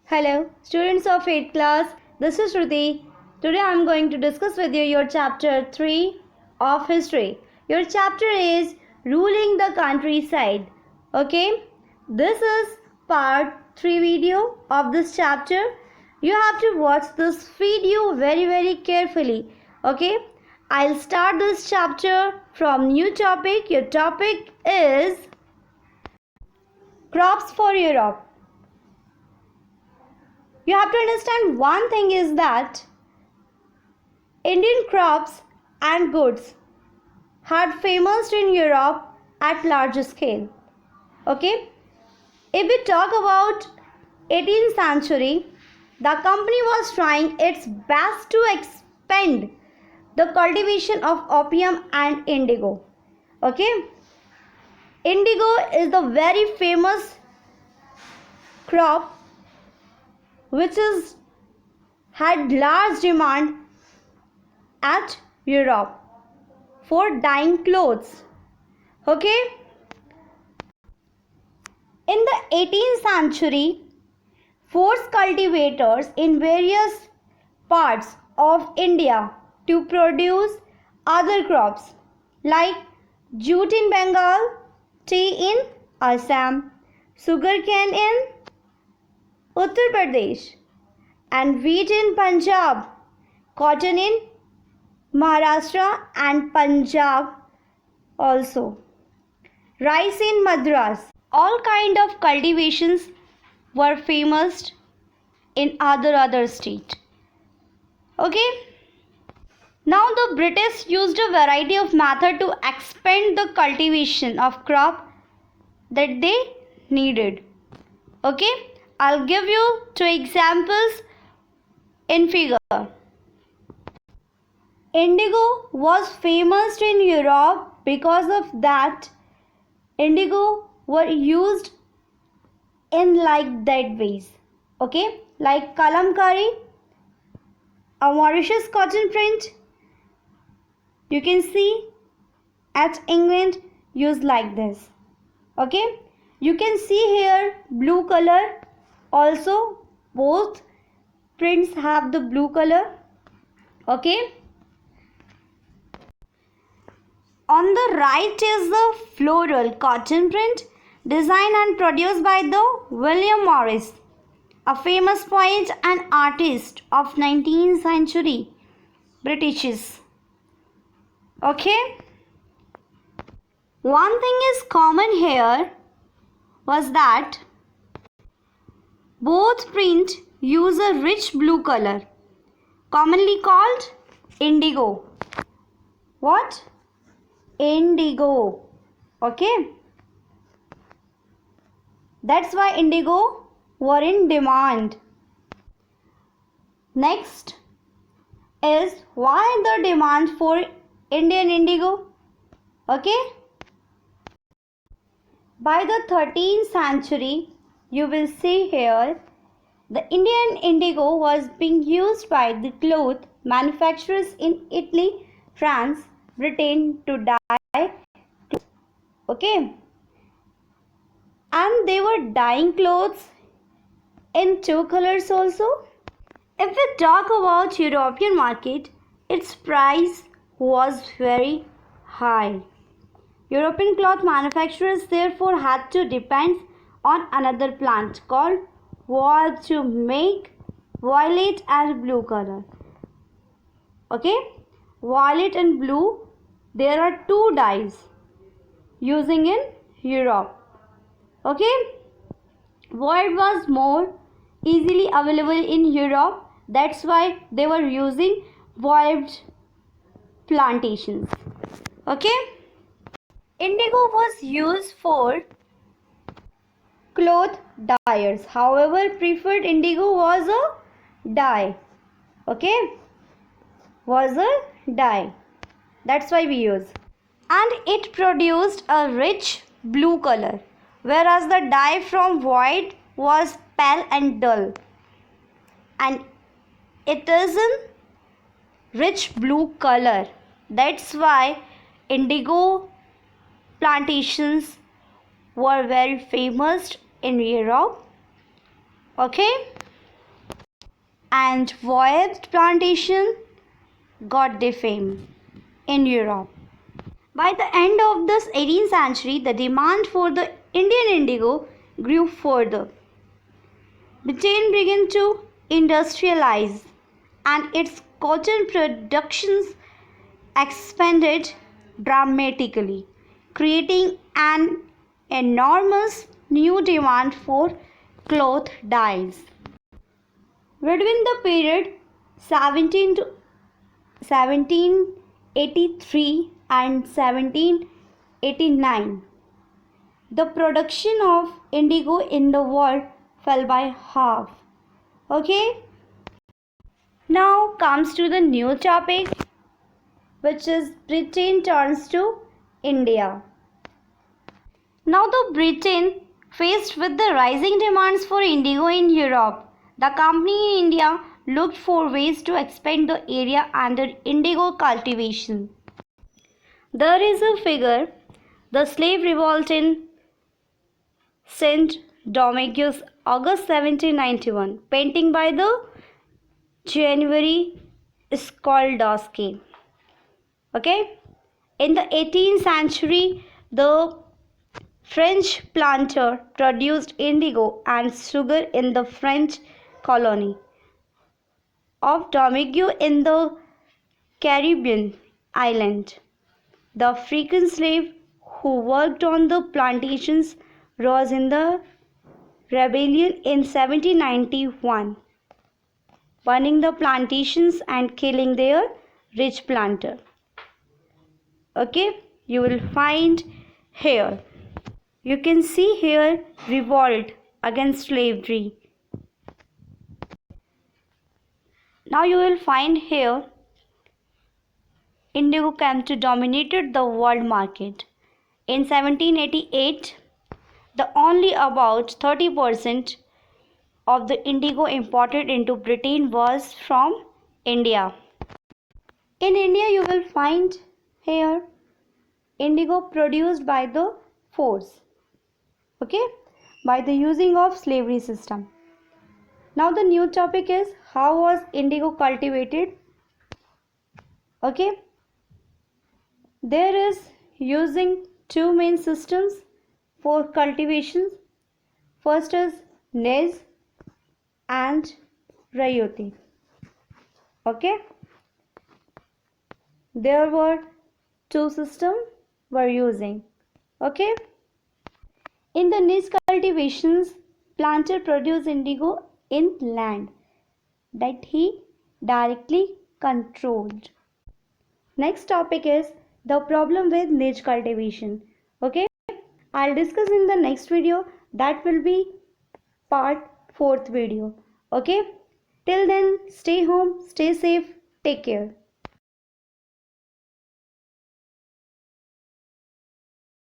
Hello, students of 8th class. This is Shruti. Today I am going to discuss with you your chapter 3 of history. Your chapter is ruling the countryside. Okay? This is part 3 video of this chapter. You have to watch this video very carefully. Okay? I'll start this chapter from new topic. Your topic is crops for Europe. You have to understand one thing is that Indian crops and goods had famous in Europe at large scale. Okay? If we talk about 18th century, the company was trying its best to expand the cultivation of opium and indigo. Okay? Indigo is the very famous crop which is had large demand at Europe for dyeing clothes. Okay? In the 18th century, forced cultivators in various parts of India to produce other crops like jute in Bengal, tea in Assam, sugarcane in Uttar Pradesh, and wheat in Punjab, cotton in Maharashtra and Punjab also, rice in Madras. All kind of cultivations were famous in other state. Okay. Now the British used a variety of method to expand the cultivation of crop that they needed. Okay. I'll give you two examples in figure. Indigo was famous in Europe because of that indigo were used in like that ways. Okay, like kalamkari, a Mauritius cotton print. You can see at England used like this. Okay, you can see here blue color. Also, both prints have the blue color. Okay. On the right is the floral cotton print designed and produced by the William Morris, a famous poet and artist of 19th century Britishes. Okay. One thing is common here was that both print use a rich blue color, commonly called indigo. What? Indigo. Okay. That's why indigo were in demand. Next is why the demand for Indian indigo. Okay. By the 13th century, you will see here the Indian indigo was being used by the cloth manufacturers in Italy, France, Britain to dye clothes. Okay. And they were dyeing clothes in two colors also. If we talk about European market, its price was very high. European cloth manufacturers therefore had to depend on another plant called wool to make violet and blue color. Okay, violet and blue, there are two dyes using in Europe. Okay, wool was more easily available in Europe. That's why they were using wool plantations. Okay, indigo was used for cloth dyers. However, preferred indigo was a dye. Okay, was a dye. That's why we use. And it produced a rich blue color, whereas the dye from white was pale and dull. And it is in rich blue color. That's why indigo plantations were very famous in Europe. Okay. and voyaged plantation got their fame in Europe. By the end of the 18th century, the demand for the Indian indigo grew further. Britain began to industrialize and its cotton productions expanded dramatically, creating an enormous new demand for cloth dyes. Between the period 1783 and 1789, the production of indigo in the world fell by half. Okay? Now comes to the new topic, which is Britain turns to India. Now the Britain faced with the rising demands for indigo in Europe, the company in India looked for ways to expand the area under indigo cultivation. There is a figure, the slave revolt in St. Dominguez, August 1791, painting by the January Skoldowski. Okay? In the 18th century, the French planter produced indigo and sugar in the French colony of Domingue in the Caribbean island. The African slave who worked on the plantations rose in the rebellion in 1791, burning the plantations and killing their rich planter. Okay, you will find here. You can see here revolt against slavery. Now you will find here indigo came to dominate the world market. In 1788, the only about 30% of the indigo imported into Britain was from India. In India, you will find here indigo produced by the force, okay, by the using of slavery system. Now the new topic is how was indigo cultivated. Okay, there is using two main systems for cultivation. First is Nez and Rayoti. Okay, there were two systems were using. Okay, in the niche cultivations, planter produce indigo in land that he directly controlled. Next topic is the problem with niche cultivation. Okay, I'll discuss in the next video. That will be part 4th video. Okay, till then, stay home, stay safe, take care.